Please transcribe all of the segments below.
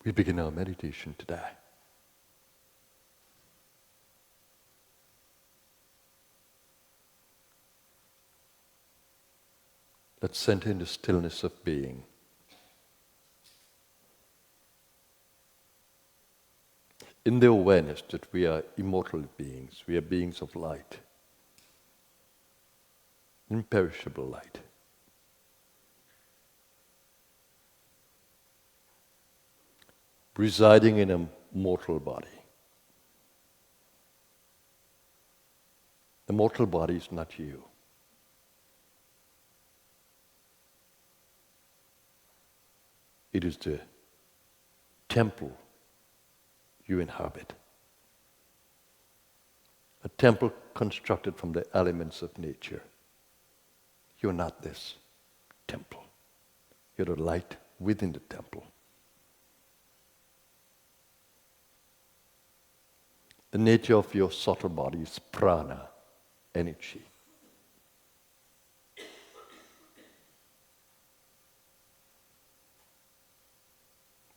We begin our meditation today. Let's center in the stillness of being. In the awareness that we are immortal beings, we are beings of light, imperishable light. Residing in a mortal body. The mortal body is not you. It is the temple you inhabit. A temple constructed from the elements of nature. You're not this temple. You're the light within the temple. The nature of your subtle body is prana, energy.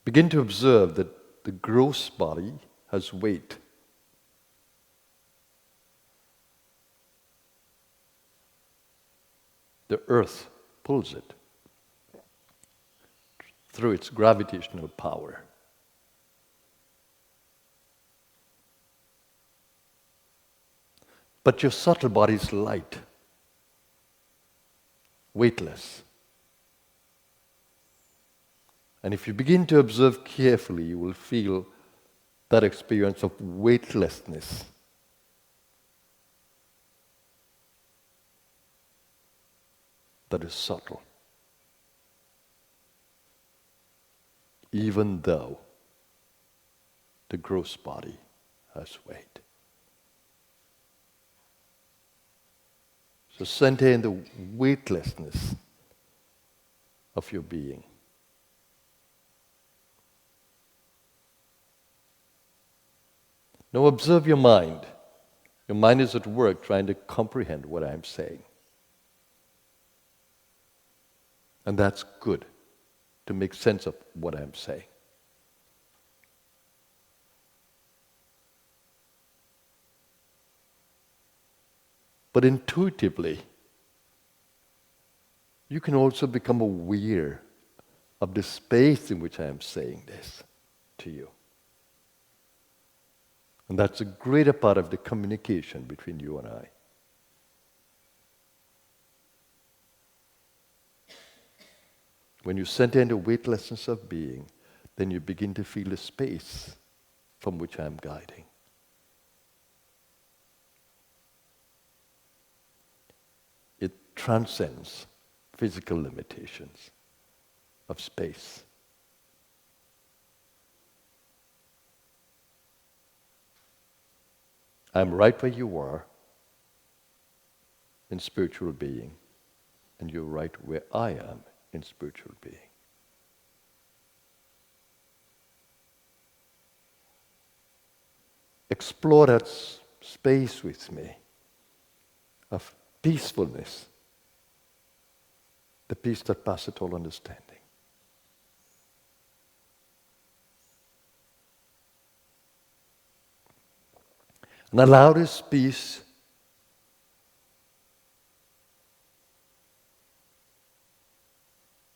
Begin to observe that the gross body has weight. The earth pulls it through its gravitational power. But your subtle body is light, weightless. And if you begin to observe carefully, you will feel that experience of weightlessness. That is subtle. Even though the gross body has weight. So center in the weightlessness of your being. Now observe your mind. Your mind is at work trying to comprehend what I'm saying. And that's good, to make sense of what I'm saying. But intuitively, you can also become aware of the space in which I am saying this to you. And that's a greater part of the communication between you and I. When you center in the weightlessness of being, then you begin to feel the space from which I am guiding. It transcends physical limitations of space. I'm right where you are in spiritual being, and you're right where I am in spiritual being. Explore that space with me of peacefulness, the peace that passeth all understanding. And allow this peace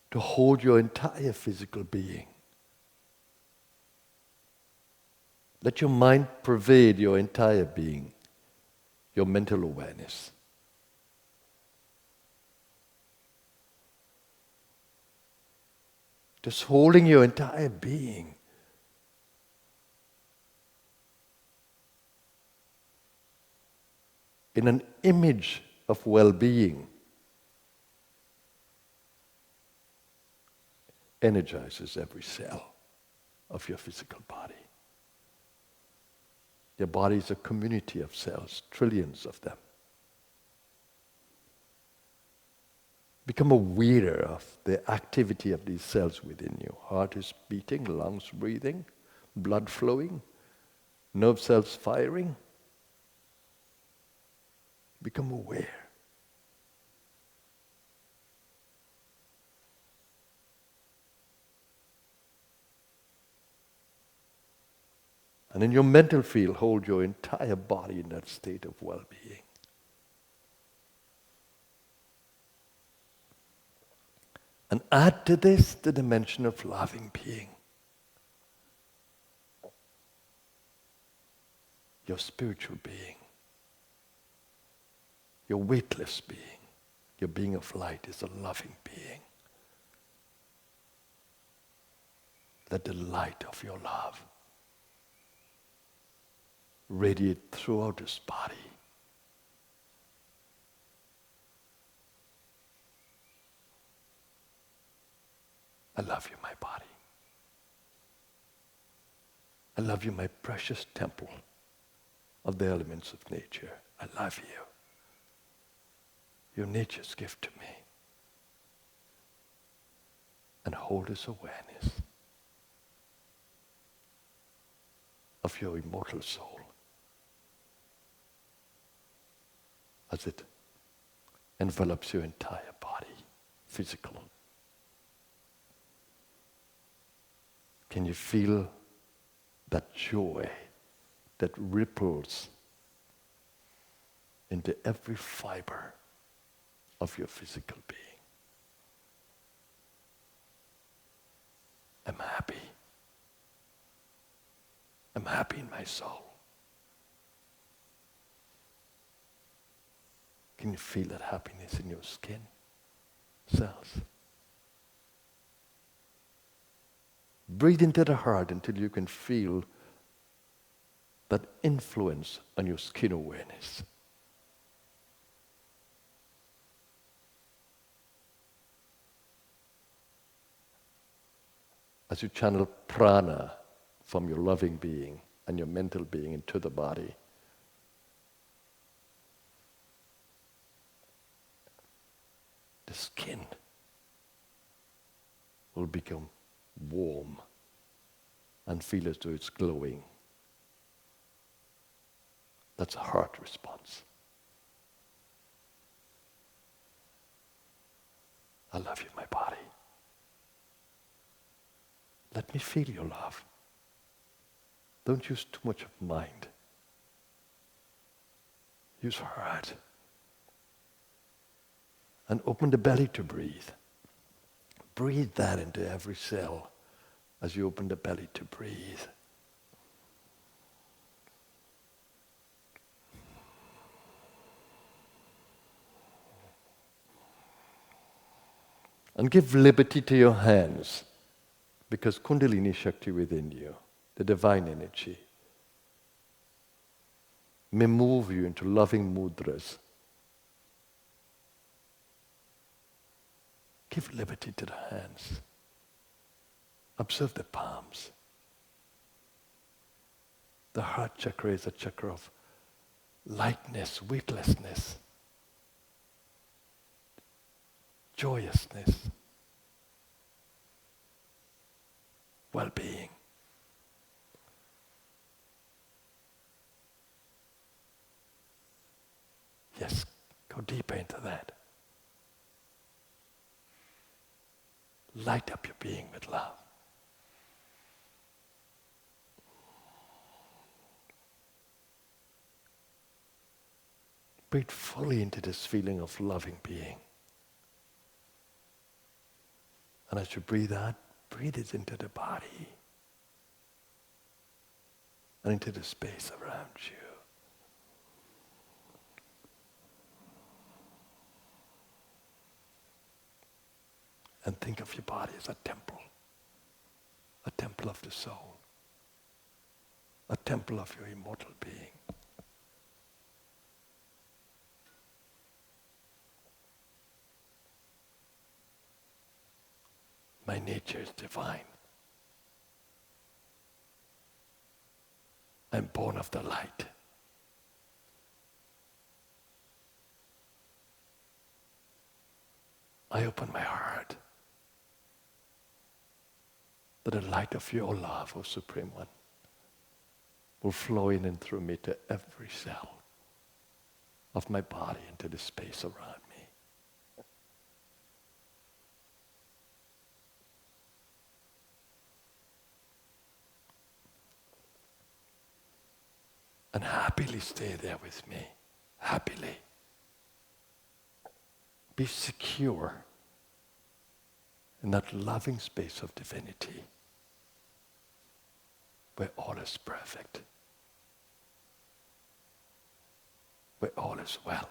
to hold your entire physical being. Let your mind pervade your entire being, your mental awareness. Just holding your entire being. In an image of well-being, energizes every cell of your physical body. Your body is a community of cells, trillions of them. Become aware of the activity of these cells within you. Heart is beating, lungs breathing, blood flowing, nerve cells firing. Become aware. in your mental field, hold your entire body in that state of well-being. And add to this the dimension of loving being. Your spiritual being, your weightless being, your being of light is a loving being. Let the light of your love radiate throughout this body. I love you, my body. I love you, my precious temple of the elements of nature. I love you. You're nature's gift to me. And hold this awareness of your immortal soul as it envelops your entire body, physical. Can you feel that joy that ripples into every fiber of your physical being? I'm happy. I'm happy in my soul. Can you feel that happiness in your skin cells? Breathe into the heart until you can feel that influence on your skin awareness. As you channel prana from your loving being and your mental being into the body, the skin will become warm and feel as though it's glowing. That's a heart response. I love you, my body. Let me feel your love. Don't use too much of mind. Use heart. And open the belly to breathe. Breathe that into every cell as you open the belly to breathe. And give liberty to your hands, because Kundalini Shakti within you, the divine energy, may move you into loving mudras. Give liberty to the hands. Observe the palms. The heart chakra is a chakra of lightness, weightlessness, joyousness, well-being. Yes, go deeper into that. Light up your being with love. Breathe fully into this feeling of loving being. And as you breathe out, breathe it into the body and into the space around you. And think of your body as a temple of the soul, a temple of your immortal being. My nature is divine. I'm born of the light. I open my heart that the light of your love, O Supreme One, will flow in and through me to every cell of my body and to the space around me. And happily stay there with me. Happily. Be secure in that loving space of divinity where all is perfect, where all is well.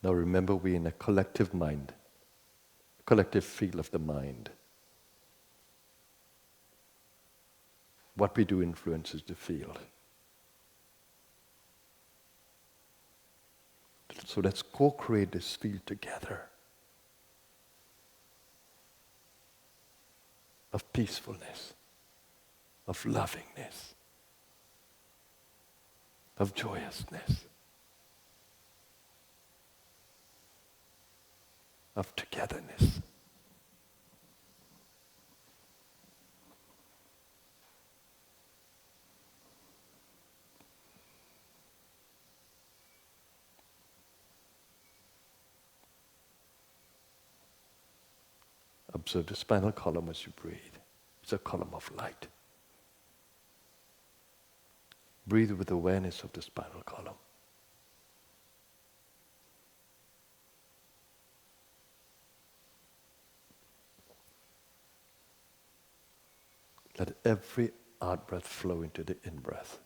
Now remember, we're in a collective mind, collective field of the mind. What we do influences the field. So let's co-create this field together of peacefulness, of lovingness, of joyousness, of togetherness. Observe the spinal column as you breathe. It's a column of light. Breathe with awareness of the spinal column. Let every out-breath flow into the in-breath.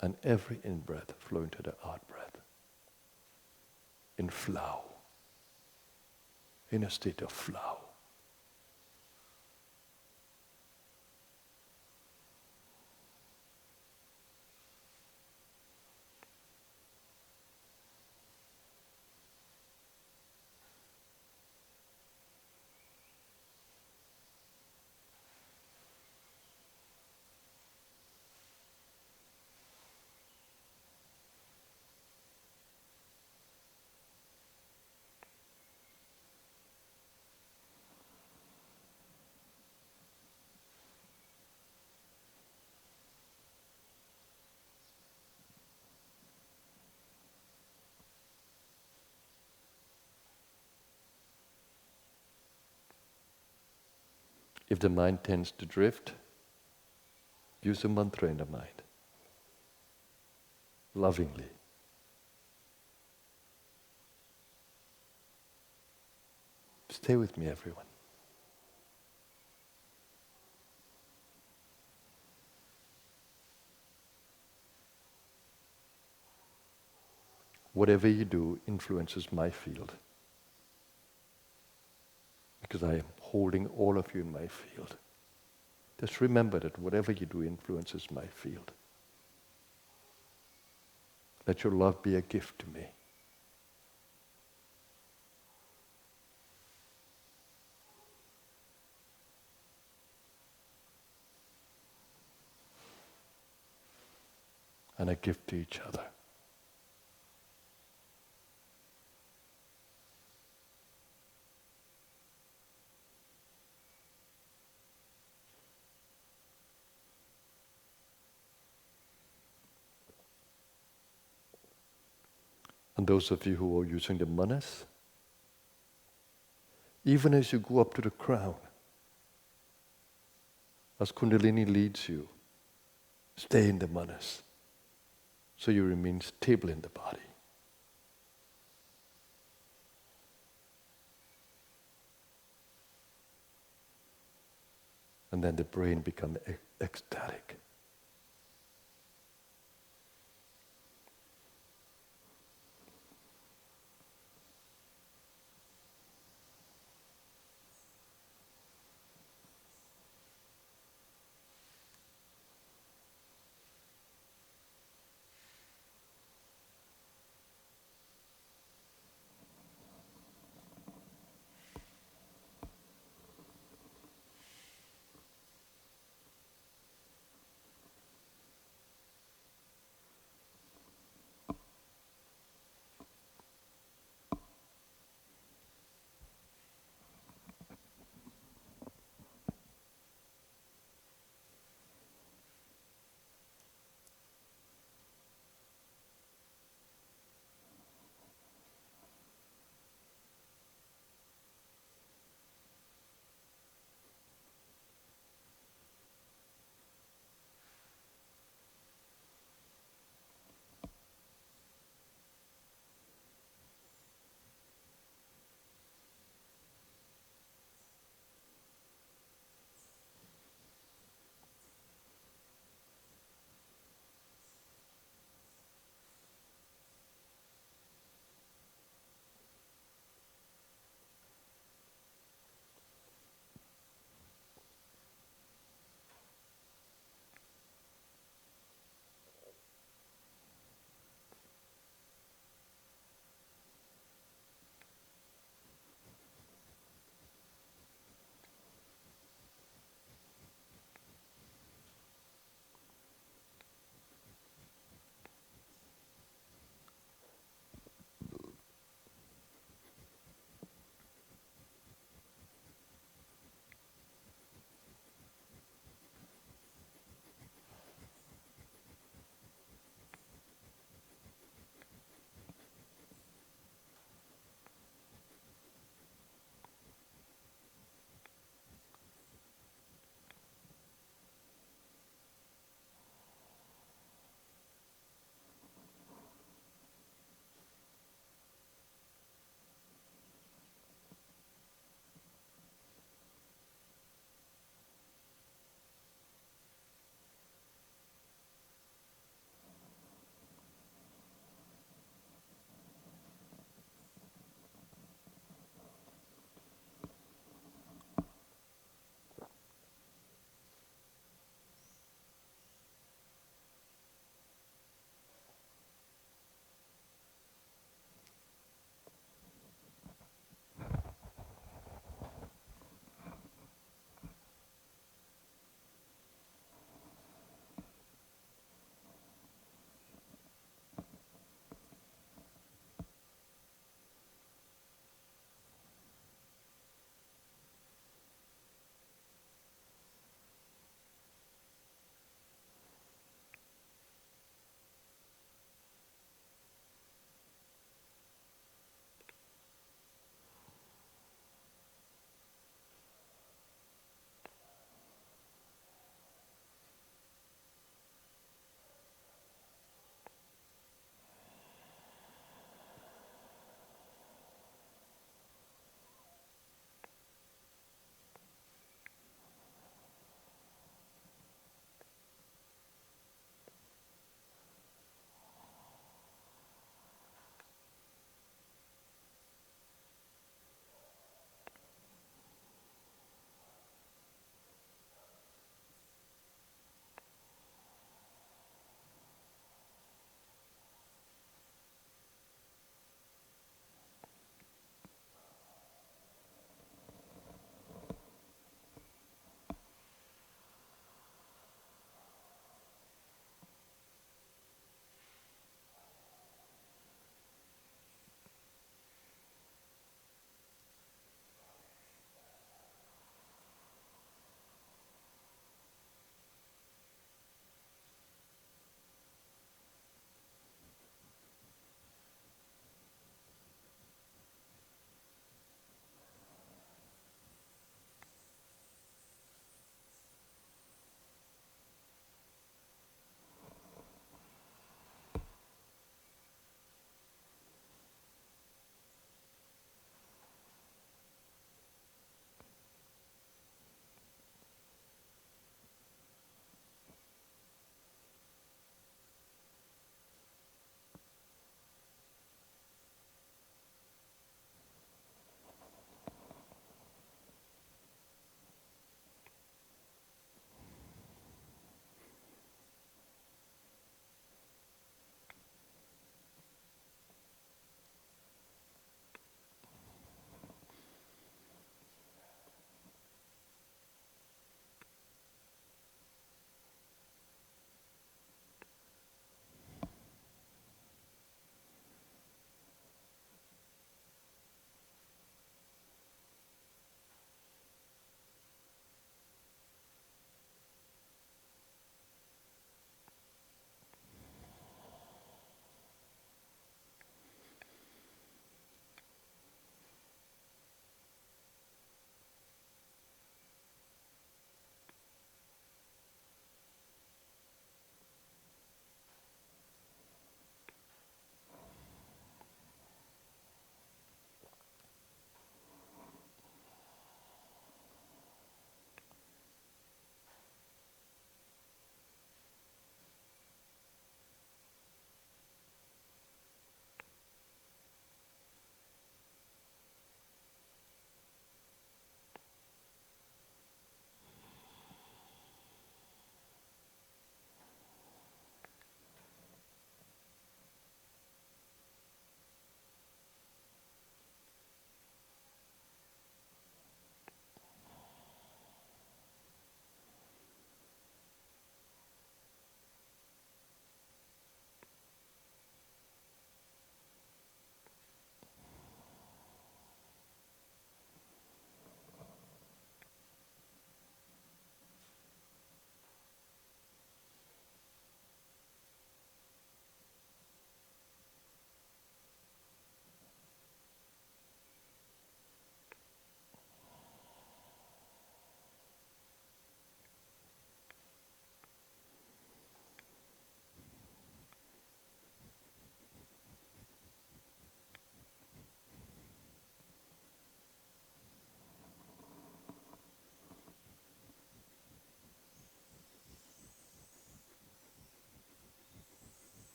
And every in-breath flow into the out-breath. In flow. In a state of flow. If the mind tends to drift, use a mantra in the mind. Lovingly. Stay with me, everyone. Whatever you do influences my field. Because I am holding all of you in my field. Just remember that whatever you do influences my field. Let your love be a gift to me. And a gift to each other. And those of you who are using the manas, even as you go up to the crown, as Kundalini leads you, stay in the manas, so you remain stable in the body. And then the brain becomes ecstatic.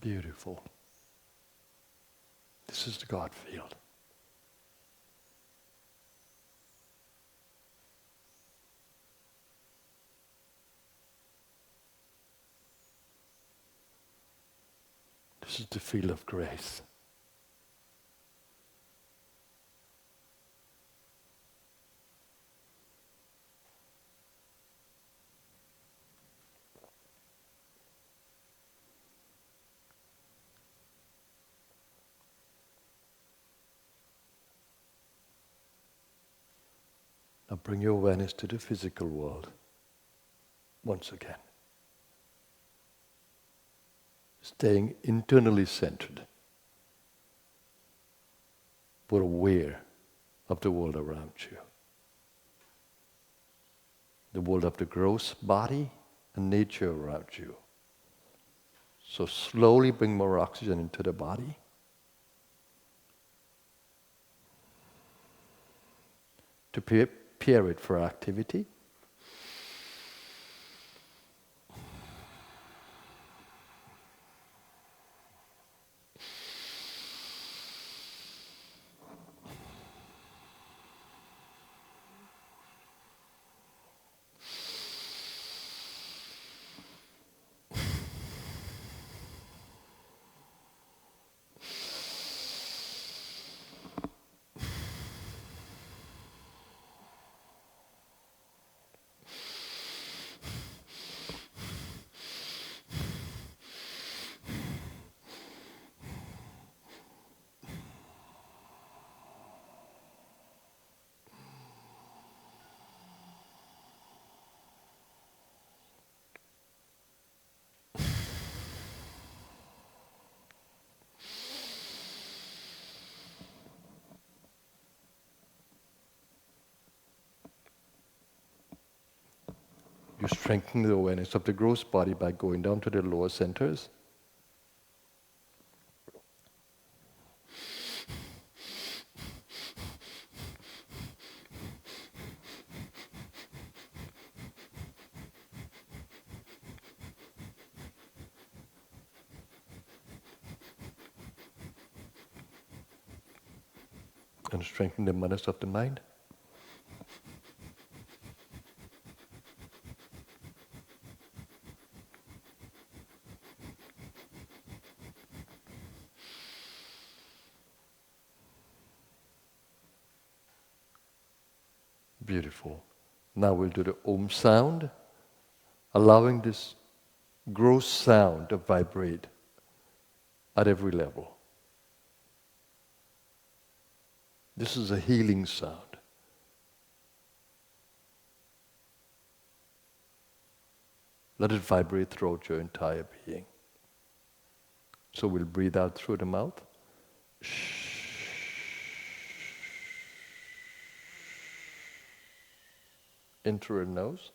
Beautiful. This is the God field. This is the field of grace. Now bring your awareness to the physical world once again. Staying internally centered, but aware of the world around you. The world of the gross body and nature around you. So slowly bring more oxygen into the body. To prepare it for activity. You strengthen the awareness of the gross body by going down to the lower centers. And strengthen the manas of the mind. Beautiful. Now we'll do the Om sound, allowing this gross sound to vibrate at every level. This is a healing sound. Let it vibrate throughout your entire being. So we'll breathe out through the mouth. In through the nose.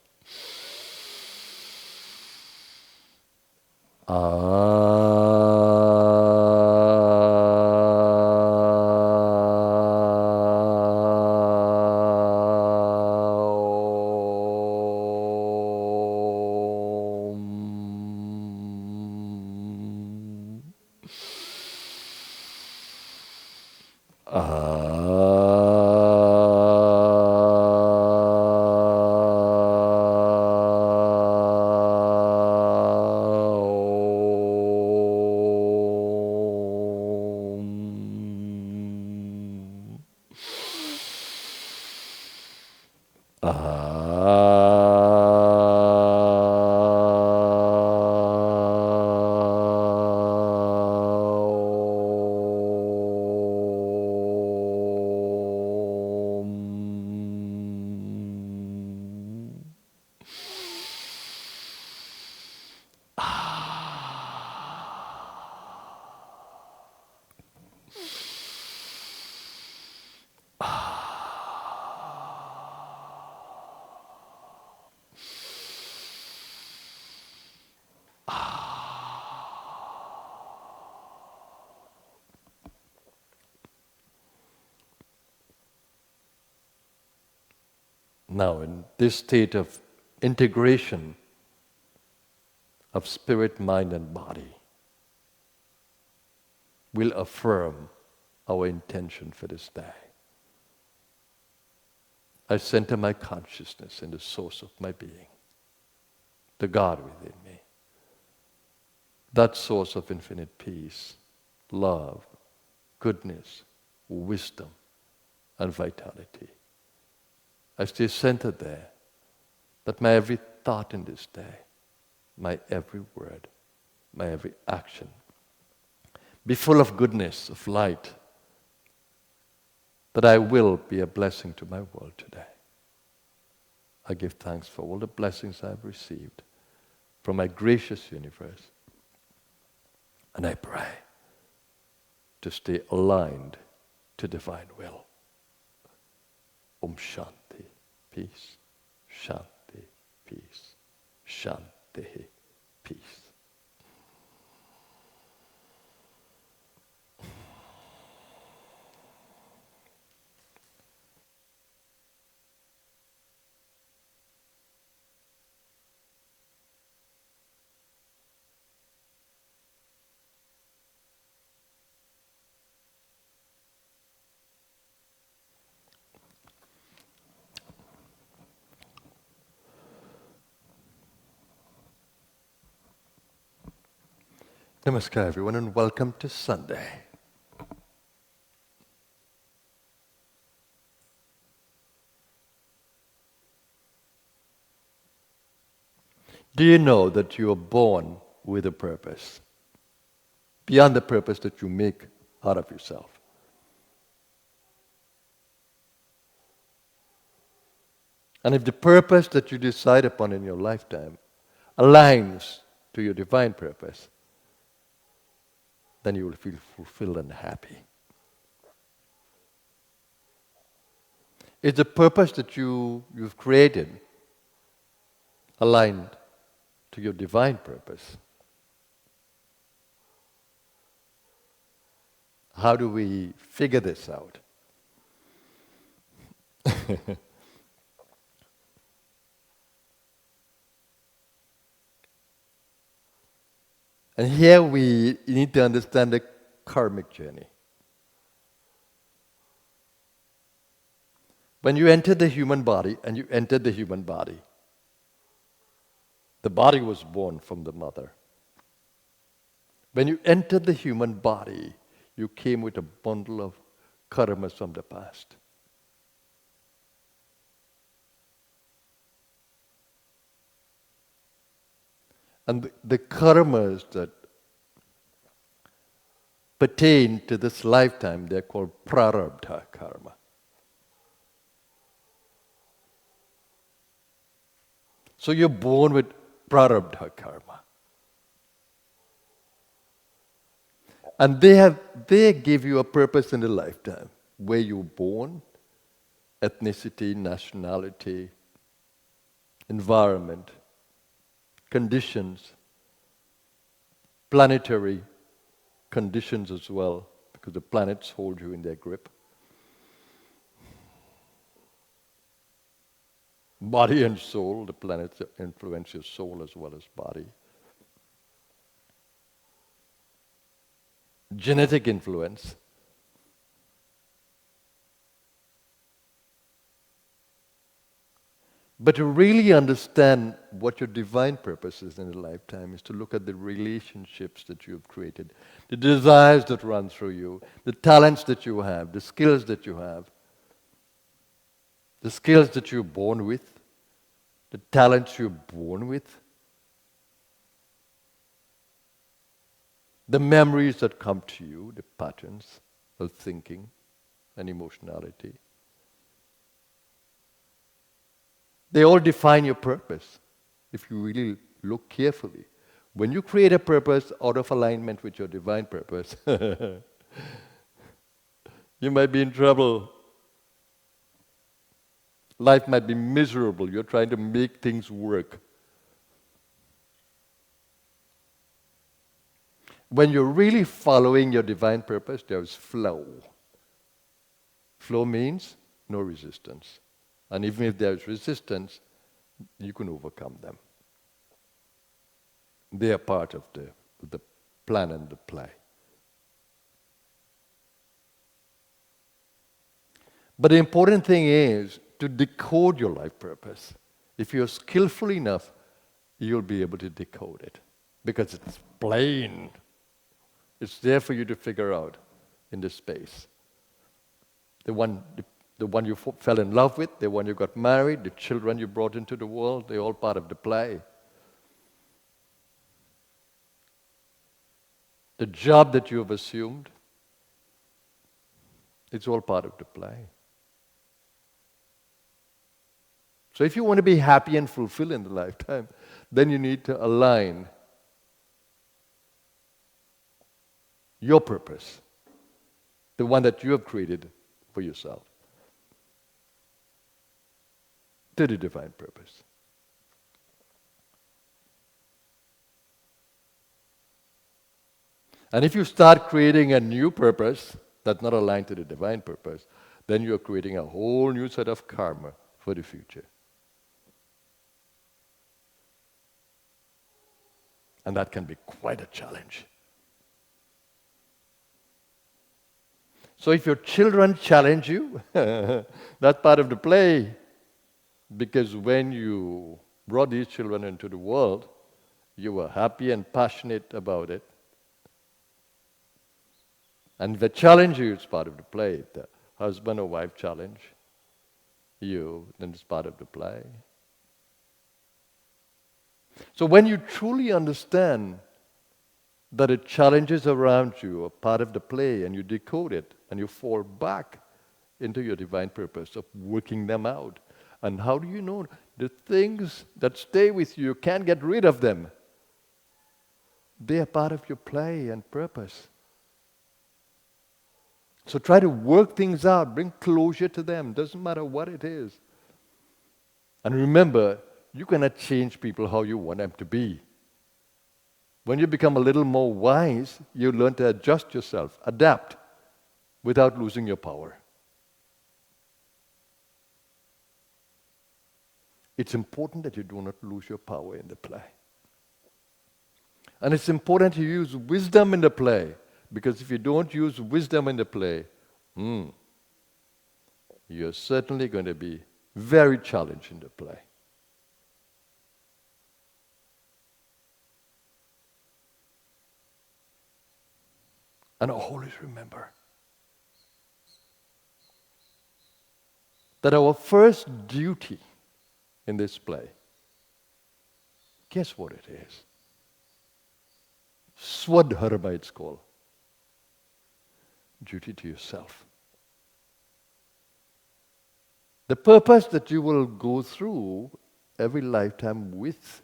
Now, in this state of integration of spirit, mind, and body, will affirm our intention for this day. I center my consciousness in the source of my being, the God within me. That source of infinite peace, love, goodness, wisdom, and vitality. I stay centered there, that my every thought in this day, my every word, my every action, be full of goodness, of light, that I will be a blessing to my world today. I give thanks for all the blessings I've received from my gracious universe. And I pray to stay aligned to divine will. Om Shanti, peace. Shanti, peace. Shanti, peace. Namaskar everyone and welcome to Sunday. Do you know that you are born with a purpose? Beyond the purpose that you make out of yourself. And if the purpose that you decide upon in your lifetime aligns to your divine purpose, then you will feel fulfilled and happy. Is the purpose that you've created aligned to your divine purpose? How do we figure this out? And here we need to understand the karmic journey. When you enter the human body, and you entered the human body, the body was born from the mother. When you entered the human body, you came with a bundle of karmas from the past. And the karmas that pertain to this lifetime, they're called prarabdha karma. So you're born with prarabdha karma. And they give you a purpose in the lifetime, where you're born, ethnicity, nationality, environment, conditions, planetary conditions as well, because the planets hold you in their grip. Body and soul, the planets influence your soul as well as body. Genetic influence. But to really understand what your divine purpose is in a lifetime is to look at the relationships that you've created, the desires that run through you, the talents that you have, the skills that you have, the skills that you're born with, the talents you're born with, the memories that come to you, the patterns of thinking and emotionality. They all define your purpose, if you really look carefully. When you create a purpose out of alignment with your divine purpose, you might be in trouble. Life might be miserable. You're trying to make things work. When you're really following your divine purpose, there's flow. Flow means no resistance. And even if there's resistance, you can overcome them. They are part of the plan and the play. But the important thing is to decode your life purpose. If you're skillful enough, you'll be able to decode it. Because it's plain. It's there for you to figure out in this space. The one you fell in love with, the one you got married, the children you brought into the world, they're all part of the play. The job that you have assumed, it's all part of the play. So if you want to be happy and fulfilled in the lifetime, then you need to align your purpose, the one that you have created for yourself, to the divine purpose. And if you start creating a new purpose that's not aligned to the divine purpose, then you're creating a whole new set of karma for the future. And that can be quite a challenge. So if your children challenge you, that's part of the play. Because when you brought these children into the world, you were happy and passionate about it. And if they challenge you, it's part of the play. The husband or wife challenge you, then it's part of the play. So when you truly understand that the challenges around you are part of the play and you decode it and you fall back into your divine purpose of working them out. And how do you know? The things that stay with you, you can't get rid of them. They are part of your play and purpose. So try to work things out, bring closure to them, doesn't matter what it is. And remember, you cannot change people how you want them to be. When you become a little more wise, you learn to adjust yourself, adapt, without losing your power. It's important that you do not lose your power in the play. And it's important to use wisdom in the play, because if you don't use wisdom in the play, you're certainly going to be very challenged in the play. And always remember that our first duty in this play, guess what it is? Swadharma it's called. Duty to yourself. The purpose that you will go through every lifetime with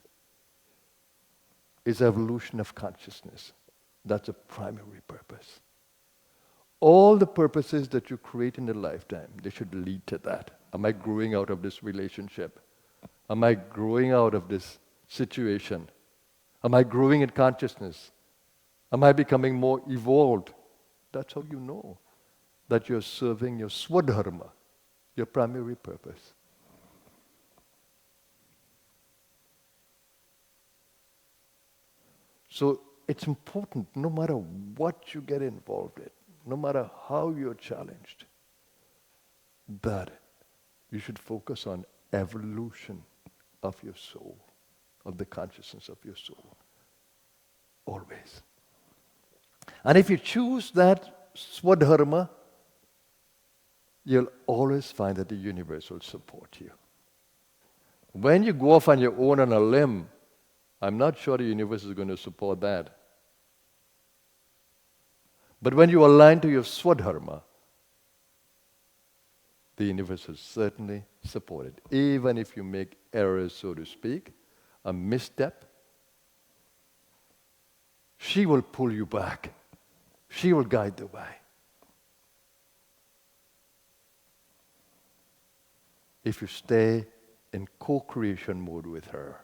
is evolution of consciousness. That's a primary purpose. All the purposes that you create in a lifetime, they should lead to that. Am I growing out of this relationship? Am I growing out of this situation? Am I growing in consciousness? Am I becoming more evolved? That's how you know that you're serving your swadharma, your primary purpose. So it's important, no matter what you get involved in, no matter how you're challenged, that you should focus on evolution of your soul, of the consciousness of your soul. Always. And if you choose that swadharma, you'll always find that the universe will support you. When you go off on your own on a limb, I'm not sure the universe is going to support that. But when you align to your swadharma, the universe will certainly support it. Even if you make errors, so to speak, a misstep, she will pull you back. She will guide the way. If you stay in co-creation mode with her.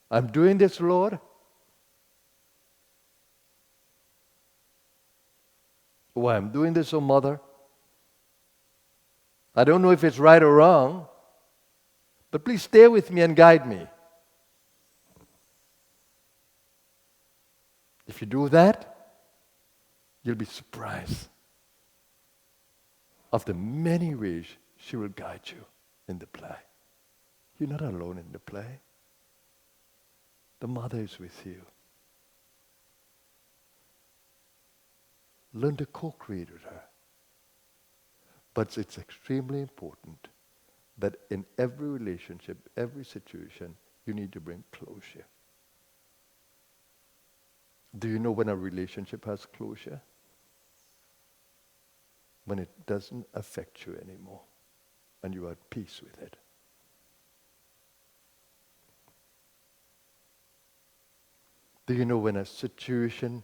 I'm doing this, Lord. Oh, I'm doing this, oh Mother. I don't know if it's right or wrong, but please stay with me and guide me. If you do that, you'll be surprised of the many ways she will guide you in the play. You're not alone in the play. The mother is with you. Learn to co-create with her. But it's extremely important that in every relationship, every situation, you need to bring closure. Do you know when a relationship has closure? When it doesn't affect you anymore and you are at peace with it. Do you know when a situation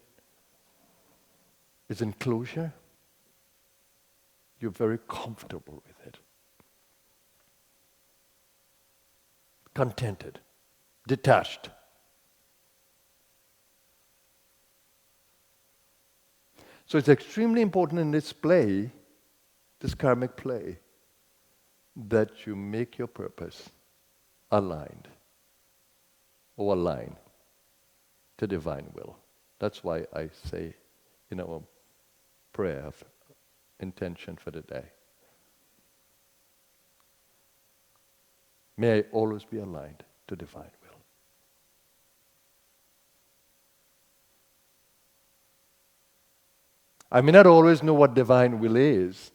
is in closure? You're very comfortable with it. Contented. Detached. So it's extremely important in this play, this karmic play, that you make your purpose aligned or align to divine will. That's why I say in our prayer of intention for the day, may I always be aligned to divine will. I may not always know what divine will is,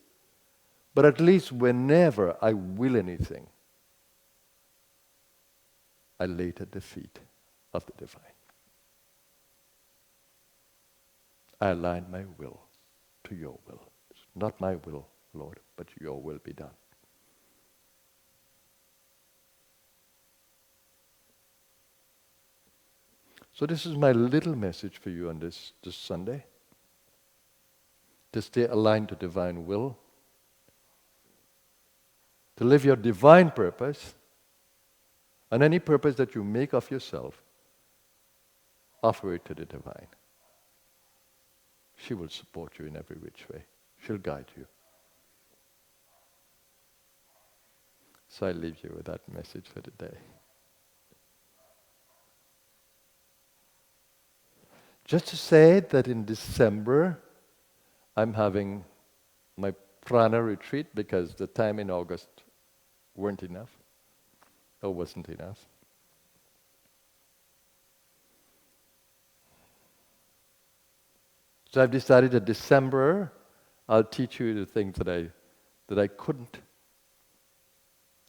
but at least whenever I will anything, I lay it at the feet of the divine. I align my will to your will. It's not my will, Lord, but your will be done. So this is my little message for you on this Sunday. To stay aligned to divine will, to live your divine purpose, and any purpose that you make of yourself, offer it to the divine. She will support you in every which way. She'll guide you. So I leave you with that message for today. Just to say that in December, I'm having my prana retreat because the time in August wasn't enough. So I've decided that December, I'll teach you the things that I couldn't,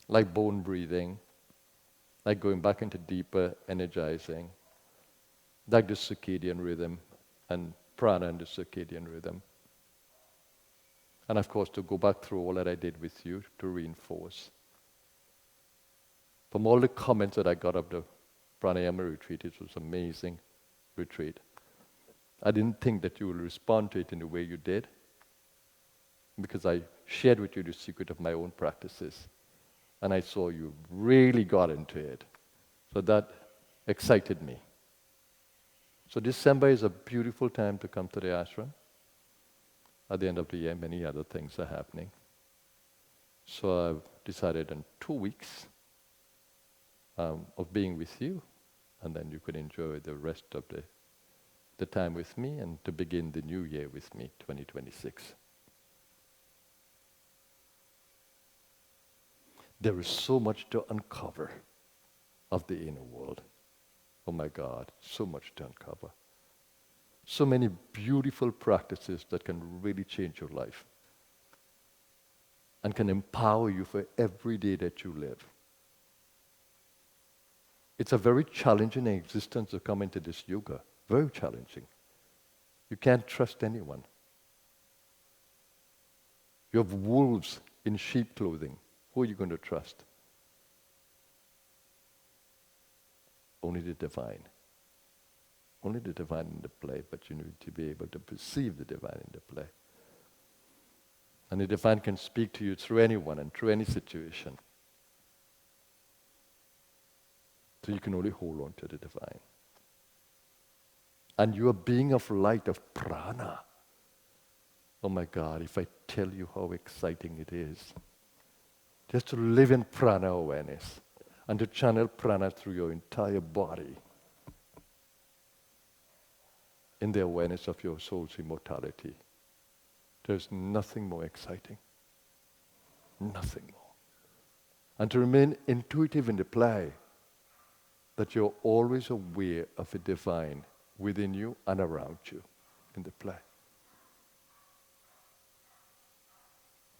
like bone breathing, like going back into deeper energizing, like the circadian rhythm and prana and the circadian rhythm. And of course, to go back through all that I did with you to reinforce. From all the comments that I got of the pranayama retreat, it was an amazing retreat. I didn't think that you would respond to it in the way you did, because I shared with you the secret of my own practices. And I saw you really got into it. So that excited me. So December is a beautiful time to come to the ashram. At the end of the year, many other things are happening. So I've decided in 2 weeks of being with you, and then you could enjoy the rest of the time with me and to begin the new year with me, 2026. There is so much to uncover of the inner world. Oh my God, so much to uncover. So many beautiful practices that can really change your life and can empower you for every day that you live. It's a very challenging existence to come into this yoga. Very challenging. You can't trust anyone. You have wolves in sheep clothing. Who are you going to trust? Only the divine. Only the divine in the play, but you need to be able to perceive the divine in the play. And the divine can speak to you through anyone and through any situation. So you can only hold on to the divine. And you are being of light, of prana. Oh my God, if I tell you how exciting it is, just to live in prana awareness and to channel prana through your entire body in the awareness of your soul's immortality. There's nothing more exciting. Nothing more. And to remain intuitive in the play, that you're always aware of the divine within you and around you in the play.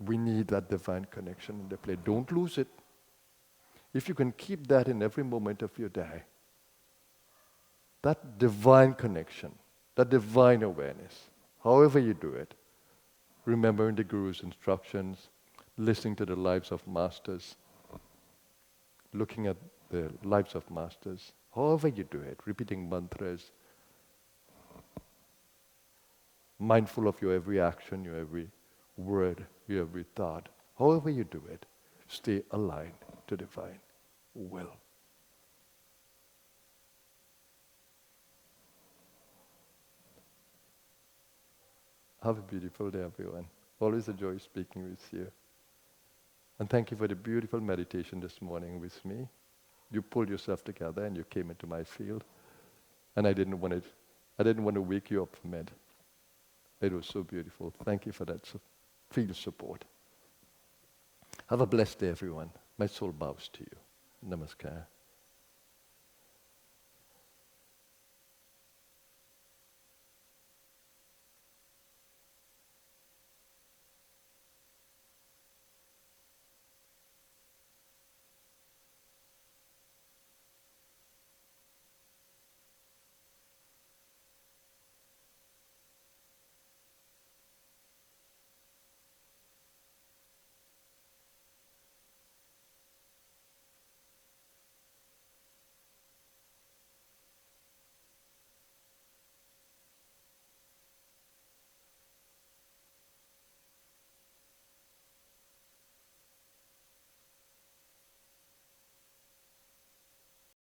We need that divine connection in the play. Don't lose it. If you can keep that in every moment of your day, that divine connection, that divine awareness, however you do it, remembering the Guru's instructions, listening to the lives of masters, looking at the lives of masters, however you do it, repeating mantras, mindful of your every action, your every word, your every thought, however you do it, stay aligned to divine will. Have a beautiful day, everyone. Always a joy speaking with you. And thank you for the beautiful meditation this morning with me. You pulled yourself together and you came into my field. And I didn't want to wake you up from it. It was so beautiful. Thank you for that field support. Have a blessed day, everyone. My soul bows to you. Namaskar.